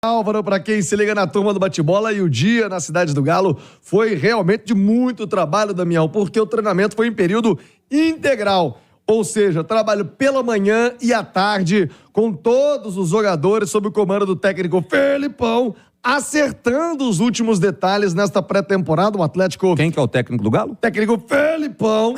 Álvaro, para quem se liga na turma do bate-bola, e o dia na Cidade do Galo foi realmente de muito trabalho, Damião, porque o treinamento foi em período integral, ou seja, trabalho pela manhã e à tarde, com todos os jogadores sob o comando do técnico Felipão, acertando os últimos detalhes nesta pré-temporada. O Atlético... Quem que é o técnico do Galo? Técnico Felipão.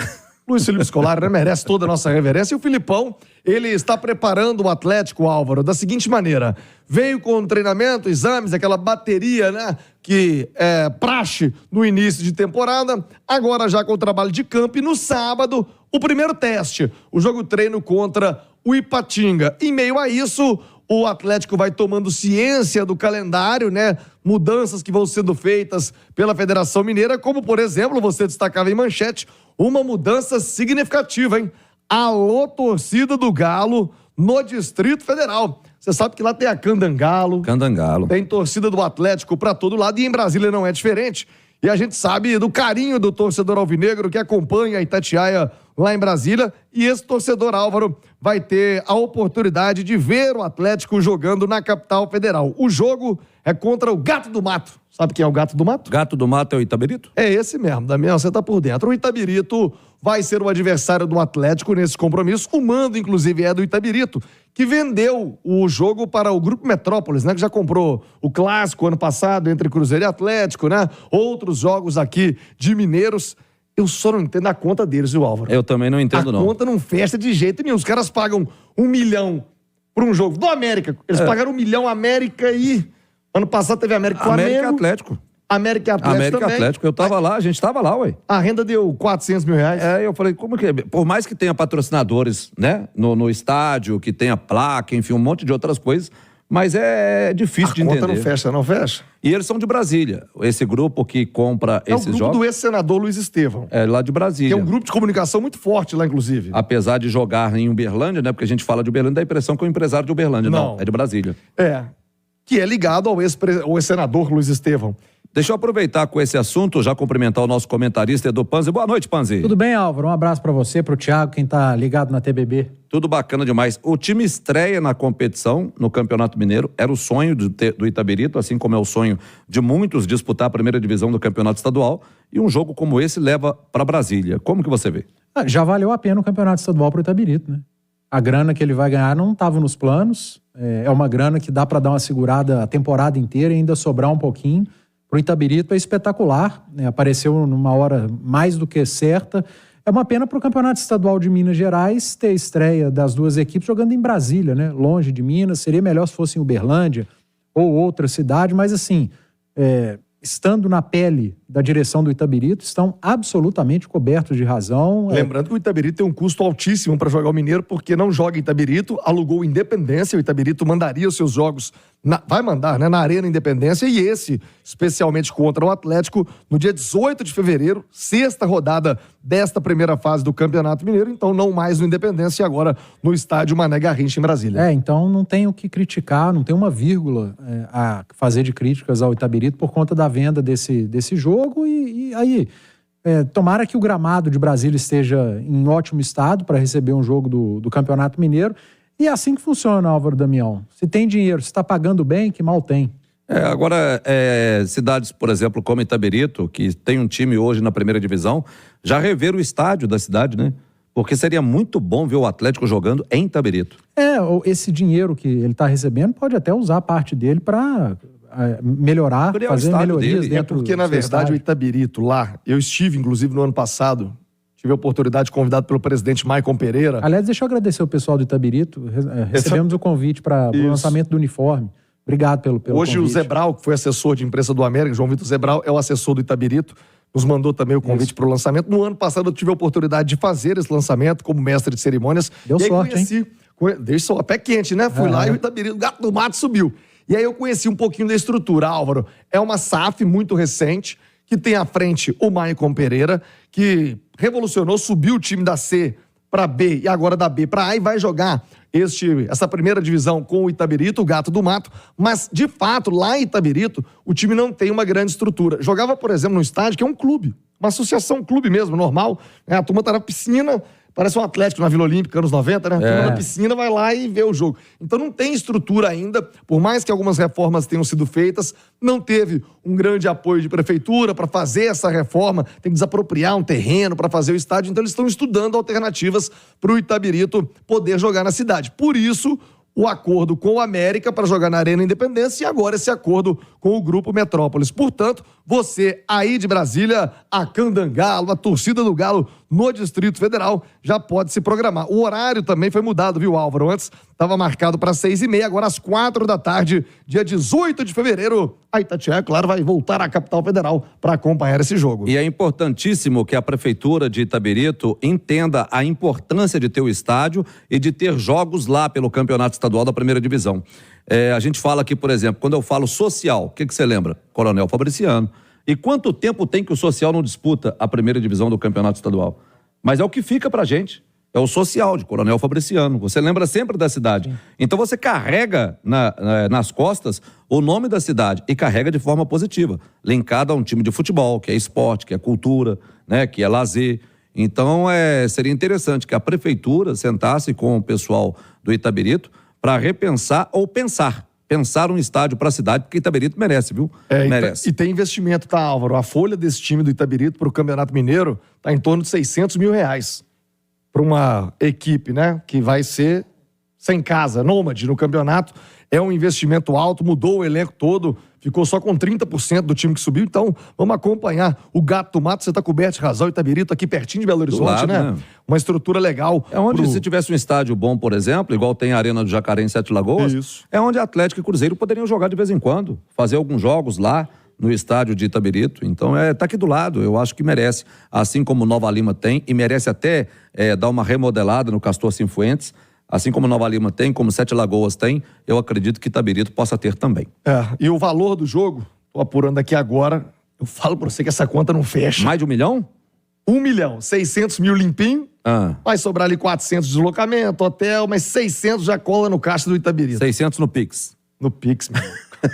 Luiz Felipe Scolari, né? Merece toda a nossa reverência. E o Filipão, ele está preparando o Atlético, Álvaro, da seguinte maneira. Veio com treinamento, exames, aquela bateria, né? Que é praxe no início de temporada. Agora já com o trabalho de campo. E no sábado, o primeiro teste. O jogo treino contra o Ipatinga. Em meio a isso, o Atlético vai tomando ciência do calendário, né? Mudanças que vão sendo feitas pela Federação Mineira, como, por exemplo, você destacava em manchete, uma mudança significativa, hein? Alô, torcida do Galo no Distrito Federal. Você sabe que lá tem a Candangalo. Candangalo. Tem torcida do Atlético pra todo lado e em Brasília não é diferente. E a gente sabe do carinho do torcedor alvinegro que acompanha a Itatiaia lá em Brasília. E esse torcedor, Álvaro, vai ter a oportunidade de ver o Atlético jogando na capital federal. O jogo é contra o Gato do Mato. Sabe quem é o Gato do Mato? Gato do Mato é o Itabirito? É esse mesmo, Damião, você tá por dentro. O Itabirito vai ser o adversário do Atlético nesse compromisso. O mando, inclusive, é do Itabirito, que vendeu o jogo para o Grupo Metrópolis, né? Que já comprou o clássico ano passado entre Cruzeiro e Atlético, né? Outros jogos aqui de mineiros. Eu só não entendo a conta deles, viu, Álvaro? Eu também não entendo, não. A conta não fecha de jeito nenhum. Os caras pagam 1 milhão por um jogo do América. Eles pagaram 1 milhão América e... Ano passado teve América Flamengo. América Atlético. América Atlético América também. Atlético. Eu tava lá, a gente tava lá, ué. A renda deu 400 mil reais. Eu falei, como que é? Por mais que tenha patrocinadores, né? No estádio, que tenha placa, enfim, um monte de outras coisas, mas é difícil de entender. A conta não fecha, não fecha? E eles são de Brasília. Esse grupo que compra esses jogos... É o grupo do ex-senador Luiz Estevão. É lá de Brasília. Que é um grupo de comunicação muito forte lá, inclusive. Apesar de jogar em Uberlândia, né? Porque a gente fala de Uberlândia, dá a impressão que é um empresário de Uberlândia. Não, é de Brasília. Que é ligado ao ex-senador Luiz Estevão. Deixa eu aproveitar com esse assunto, já cumprimentar o nosso comentarista Edu Panzi. Boa noite, Panzi. Tudo bem, Álvaro? Um abraço pra você, pro Thiago, quem tá ligado na TBB. Tudo bacana demais. O time estreia na competição, no Campeonato Mineiro. Era o sonho do Itabirito, assim como é o sonho de muitos disputar a primeira divisão do Campeonato Estadual. E um jogo como esse leva pra Brasília. Como que você vê? Já valeu a pena o Campeonato Estadual pro Itabirito, né? A grana que ele vai ganhar não estava nos planos. É uma grana que dá para dar uma segurada a temporada inteira e ainda sobrar um pouquinho. Pro Itabirito é espetacular, né? Apareceu numa hora mais do que certa. É uma pena pro Campeonato Estadual de Minas Gerais ter a estreia das duas equipes jogando em Brasília, né? Longe de Minas. Seria melhor se fosse em Uberlândia ou outra cidade, mas assim, estando na pele da direção do Itabirito, estão absolutamente cobertos de razão. Lembrando que o Itabirito tem um custo altíssimo para jogar o Mineiro, porque não joga em Itabirito, alugou Independência, o Itabirito mandaria os seus jogos, vai mandar, né, na Arena Independência, e esse, especialmente contra o Atlético, no dia 18 de fevereiro, sexta rodada desta primeira fase do Campeonato Mineiro, então não mais no Independência, e agora no estádio Mané Garrincha, em Brasília. Então não tem o que criticar, não tem uma vírgula a fazer de críticas ao Itabirito por conta da venda desse jogo, e aí, tomara que o gramado de Brasília esteja em ótimo estado para receber um jogo do Campeonato Mineiro. E é assim que funciona, Álvaro Damião. Se tem dinheiro, se está pagando bem, que mal tem. Agora, cidades, por exemplo, como Itabirito, que tem um time hoje na primeira divisão, já rever o estádio da cidade, né? Porque seria muito bom ver o Atlético jogando em Itabirito. Esse dinheiro que ele está recebendo pode até usar parte dele para... melhorar, fazer melhorias dentro porque, na verdade, o Itabirito lá, eu estive, inclusive, no ano passado, tive a oportunidade, convidado pelo presidente Maicon Pereira. Aliás, deixa eu agradecer o pessoal do Itabirito, recebemos o convite para o lançamento do uniforme. Obrigado pelo Hoje convite. O Zebral, que foi assessor de imprensa do América, João Vitor Zebral, é o assessor do Itabirito, nos mandou também o convite para o lançamento. No ano passado eu tive a oportunidade de fazer esse lançamento como mestre de cerimônias. Deu sorte, hein? Deixa só, pé quente, né? Fui lá e o Itabirito, o Gato do Mato subiu. E aí eu conheci um pouquinho da estrutura, Álvaro. É uma SAF muito recente, que tem à frente o Maicon Pereira, que revolucionou, subiu o time da C para B e agora da B para A e vai jogar essa primeira divisão com o Itabirito, o Gato do Mato. Mas, de fato, lá em Itabirito, o time não tem uma grande estrutura. Jogava, por exemplo, num estádio que é um clube, uma associação, um clube mesmo, normal. A turma tá na piscina, Parece um Atlético na Vila Olímpica, anos 90, né? Turma na piscina vai lá e vê o jogo. Então não tem estrutura ainda, por mais que algumas reformas tenham sido feitas, não teve um grande apoio de prefeitura para fazer essa reforma, tem que desapropriar um terreno para fazer o estádio, então eles estão estudando alternativas para o Itabirito poder jogar na cidade. Por isso, o acordo com o América para jogar na Arena Independência e agora esse acordo com o Grupo Metrópolis. Portanto, você aí de Brasília, a Candangalo, a torcida do Galo no Distrito Federal, já pode se programar. O horário também foi mudado, viu, Álvaro? Antes estava marcado para 6h30, agora às 4 da tarde, dia 18 de fevereiro, a Itatiaia, claro, vai voltar à capital federal para acompanhar esse jogo. E é importantíssimo que a Prefeitura de Itabirito entenda a importância de ter o estádio e de ter jogos lá pelo Campeonato Estadual da Primeira Divisão. A gente fala aqui, por exemplo, quando eu falo social, o que você lembra? Coronel Fabriciano. E quanto tempo tem que o social não disputa a Primeira Divisão do Campeonato Estadual? Mas é o que fica pra gente. É o social de Coronel Fabriciano. Você lembra sempre da cidade. Sim. Então você carrega nas costas o nome da cidade e carrega de forma positiva, linkado a um time de futebol, que é esporte, que é cultura, né, que é lazer. Então seria interessante que a prefeitura sentasse com o pessoal do Itabirito para repensar ou pensar um estádio para a cidade, porque Itabirito merece, viu? Merece. E tem investimento, tá, Álvaro? A folha desse time do Itabirito para o Campeonato Mineiro tá em torno de R$600 mil para uma equipe, né? Que vai ser sem casa, nômade no campeonato. É um investimento alto, mudou o elenco todo, ficou só com 30% do time que subiu. Então, vamos acompanhar o Gato do Mato. Você está coberto de razão, Itabirito, aqui pertinho de Belo Horizonte, lado, né? Uma estrutura legal. É onde, se tivesse um estádio bom, por exemplo, igual tem a Arena do Jacaré em Sete Lagoas, isso. É onde Atlético e Cruzeiro poderiam jogar de vez em quando, fazer alguns jogos lá no estádio de Itabirito. Então, tá aqui do lado. Eu acho que merece, assim como Nova Lima tem, e merece até dar uma remodelada no Castor Cifuentes. Assim como Nova Lima tem, como Sete Lagoas tem, eu acredito que Itabirito possa ter também. E o valor do jogo, tô apurando aqui agora, eu falo pra você que essa conta não fecha. Mais de 1 milhão? 1.600.000 limpinho, vai sobrar ali 400 de deslocamento, hotel, mas 600 já cola no caixa do Itabirito. 600 no Pix. No Pix, meu.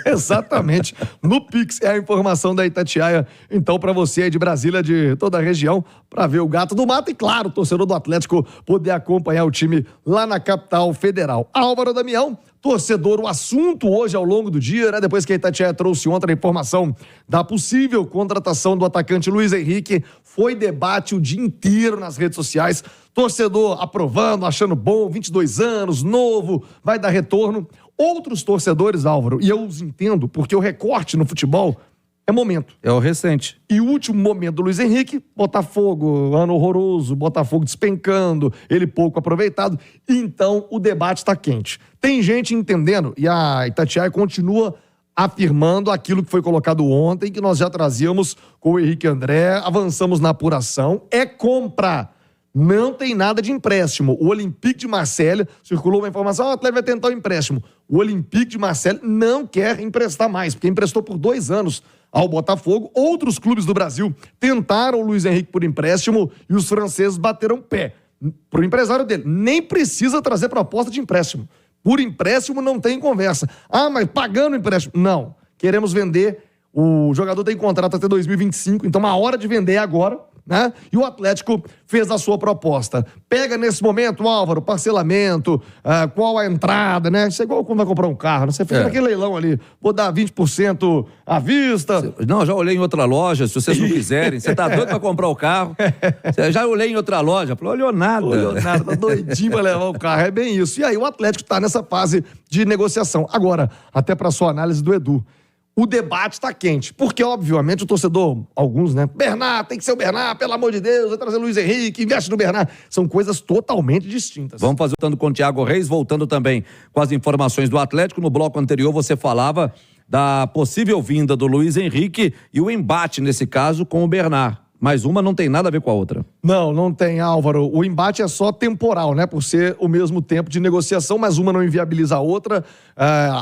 Exatamente. No Pix é a informação da Itatiaia. Então, para você aí de Brasília, de toda a região, para ver o Gato do Mato e, claro, o torcedor do Atlético poder acompanhar o time lá na capital federal. Álvaro Damião, torcedor, o assunto hoje ao longo do dia, né? Depois que a Itatiaia trouxe ontem a informação da possível contratação do atacante Luiz Henrique, foi debate o dia inteiro nas redes sociais. Torcedor aprovando, achando bom, 22 anos, novo, vai dar retorno. Outros torcedores, Álvaro, e eu os entendo, porque o recorte no futebol é momento. É o recente. E o último momento do Luiz Henrique, Botafogo, ano horroroso, Botafogo despencando, ele pouco aproveitado. Então, o debate está quente. Tem gente entendendo, e a Itatiaia continua afirmando aquilo que foi colocado ontem, que nós já trazíamos com o Henrique André, avançamos na apuração, é compra. Não tem nada de empréstimo. O Olympique de Marselha, circulou uma informação, o Atlético vai tentar o empréstimo. O Olympique de Marselha não quer emprestar mais, porque emprestou por 2 anos ao Botafogo. Outros clubes do Brasil tentaram o Luiz Henrique por empréstimo e os franceses bateram pé pro empresário dele. Nem precisa trazer proposta de empréstimo. Por empréstimo não tem conversa. Mas pagando empréstimo? Não. Queremos vender. O jogador tem contrato até 2025, então a hora de vender é agora. Né? E o Atlético fez a sua proposta. Pega nesse momento, Álvaro, parcelamento, qual a entrada, né? Isso é igual quando vai comprar um carro, né? Você fez aquele leilão ali, vou dar 20% à vista. Não, já olhei em outra loja, se vocês não quiserem. Você tá doido pra comprar o carro? Já olhei em outra loja, falou, olhou nada, tá doidinho pra levar o carro, é bem isso. E aí o Atlético tá nessa fase de negociação. Agora, até pra sua análise do Edu, o debate está quente, porque, obviamente, o torcedor, alguns, né? Bernard, tem que ser o Bernard, pelo amor de Deus, vai trazer Luiz Henrique, investe no Bernard. São coisas totalmente distintas. Vamos fazer voltando com o Thiago Reis, voltando também com as informações do Atlético. No bloco anterior, você falava da possível vinda do Luiz Henrique e o embate, nesse caso, com o Bernard. Mas uma não tem nada a ver com a outra. Não tem, Álvaro. O embate é só temporal, né? Por ser o mesmo tempo de negociação, mas uma não inviabiliza a outra.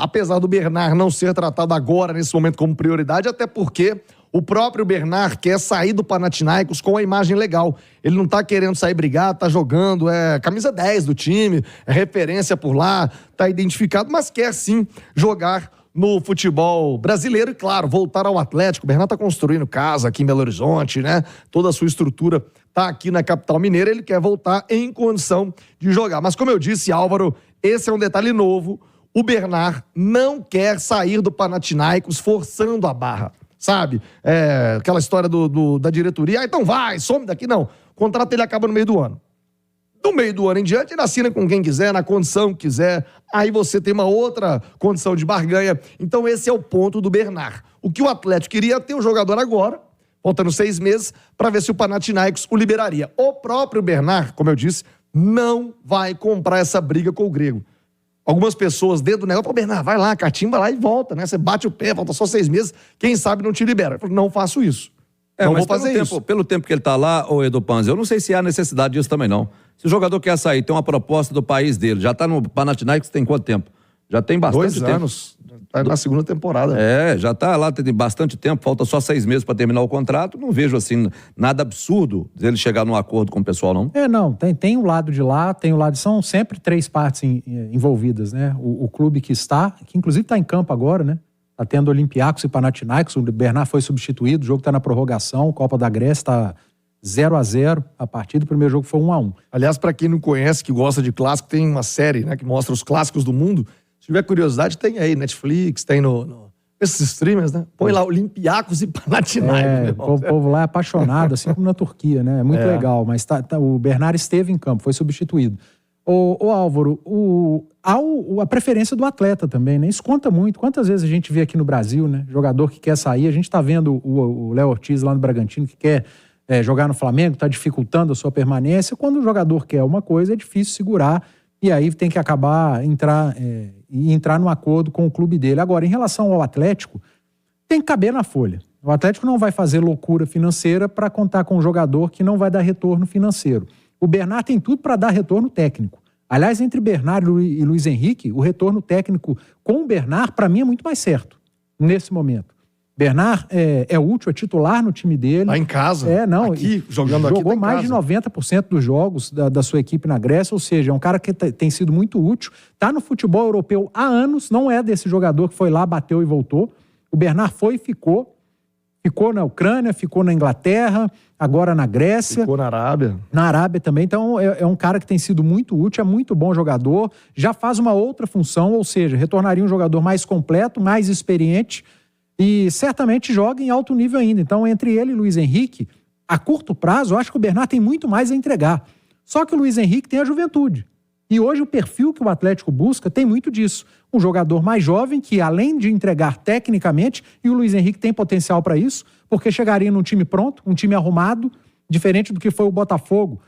Apesar do Bernard não ser tratado agora, nesse momento, como prioridade, até porque o próprio Bernard quer sair do Panathinaikos com a imagem legal. Ele não tá querendo sair brigar, tá jogando, é camisa 10 do time, é referência por lá, tá identificado, mas quer sim jogar no futebol brasileiro e, claro, voltar ao Atlético. O Bernard tá construindo casa aqui em Belo Horizonte, né? Toda a sua estrutura tá aqui na capital mineira. Ele quer voltar em condição de jogar. Mas como eu disse, Álvaro, esse é um detalhe novo. O Bernard não quer sair do Panathinaikos forçando a barra, sabe? Aquela história da diretoria. Então vai, some daqui. Não. O contrato ele acaba no meio do ano. Do meio do ano em diante, ele assina com quem quiser, na condição que quiser. Aí você tem uma outra condição de barganha. Então esse é o ponto do Bernard. O que o Atlético queria é ter o jogador agora, faltando 6 meses, para ver se o Panathinaikos o liberaria. O próprio Bernard, como eu disse, não vai comprar essa briga com o grego. Algumas pessoas dentro do negócio, Bernard, vai lá, catimba lá e volta, né? Você bate o pé, falta só 6 meses, quem sabe não te libera. Eu falei, não faço isso. Não vou fazer isso. Pelo tempo que ele tá lá, ô Edu Panzi, eu não sei se há necessidade disso também, não. Se o jogador quer sair, tem uma proposta do país dele, já tá no Panathinaikos tem quanto tempo? Já tem bastante tempo. 2 anos. Tá na segunda temporada. Já tá lá, tem bastante tempo, falta só 6 meses para terminar o contrato. Não vejo, assim, nada absurdo dele chegar num acordo com o pessoal, não. Não, tem o lado de lá, tem o lado... São sempre 3 partes envolvidas, né? O clube que inclusive está em campo agora, né? Tá tendo Olympiacos e Panathinaikos, o Bernard foi substituído, o jogo tá na prorrogação, Copa da Grécia tá 0-0 a partida, o primeiro jogo foi 1-1. Aliás, para quem não conhece, que gosta de clássico, tem uma série, né, que mostra os clássicos do mundo. Se tiver curiosidade, tem aí, Netflix, tem esses streamers, né? Põe lá Olympiacos e Panathinaikos. O povo lá é apaixonado, assim como na Turquia, né? É muito legal, mas o Bernard esteve em campo, foi substituído. O Álvaro, a preferência do atleta também, né? Isso conta muito. Quantas vezes a gente vê aqui no Brasil, né? Jogador que quer sair, a gente tá vendo o Léo Ortiz lá no Bragantino que quer jogar no Flamengo, tá dificultando a sua permanência. Quando o jogador quer uma coisa, é difícil segurar e aí tem que acabar entrar num acordo com o clube dele. Agora, em relação ao Atlético, tem que caber na folha. O Atlético não vai fazer loucura financeira para contar com um jogador que não vai dar retorno financeiro. O Bernard tem tudo para dar retorno técnico. Aliás, entre Bernard e Luiz Henrique, o retorno técnico com o Bernard, para mim, é muito mais certo, nesse momento. Bernard é útil, é titular no time dele. Lá em casa. Jogou mais de 90% dos jogos da sua equipe na Grécia, ou seja, é um cara que tem sido muito útil. Está no futebol europeu há anos, não é desse jogador que foi lá, bateu e voltou. O Bernard foi e ficou. Ficou na Ucrânia, ficou na Inglaterra, agora na Grécia. Ficou na Arábia. Na Arábia também. Então, é um cara que tem sido muito útil, é muito bom jogador, já faz uma outra função, ou seja, retornaria um jogador mais completo, mais experiente e certamente joga em alto nível ainda. Então, entre ele e Luiz Henrique, a curto prazo, eu acho que o Bernard tem muito mais a entregar. Só que o Luiz Henrique tem a juventude. E hoje o perfil que o Atlético busca tem muito disso. Um jogador mais jovem que, além de entregar tecnicamente, e o Luiz Henrique tem potencial para isso, porque chegaria num time pronto, um time arrumado, diferente do que foi o Botafogo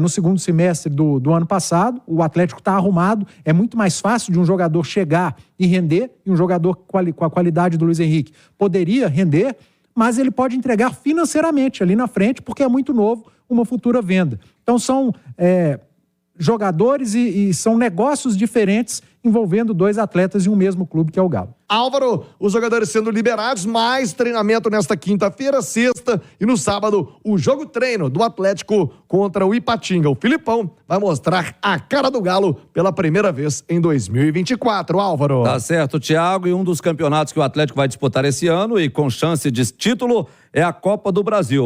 no segundo semestre do ano passado. O Atlético está arrumado, é muito mais fácil de um jogador chegar e render, e um jogador com a qualidade do Luiz Henrique poderia render, mas ele pode entregar financeiramente ali na frente, porque é muito novo, uma futura venda. Então são jogadores e são negócios diferentes envolvendo 2 atletas em um mesmo clube, que é o Galo. Álvaro, os jogadores sendo liberados, mais treinamento nesta quinta-feira, sexta e no sábado, o jogo treino do Atlético contra o Ipatinga. O Filipão vai mostrar a cara do Galo pela primeira vez em 2024, Álvaro. Tá certo, Thiago, e um dos campeonatos que o Atlético vai disputar esse ano e com chance de título é a Copa do Brasil.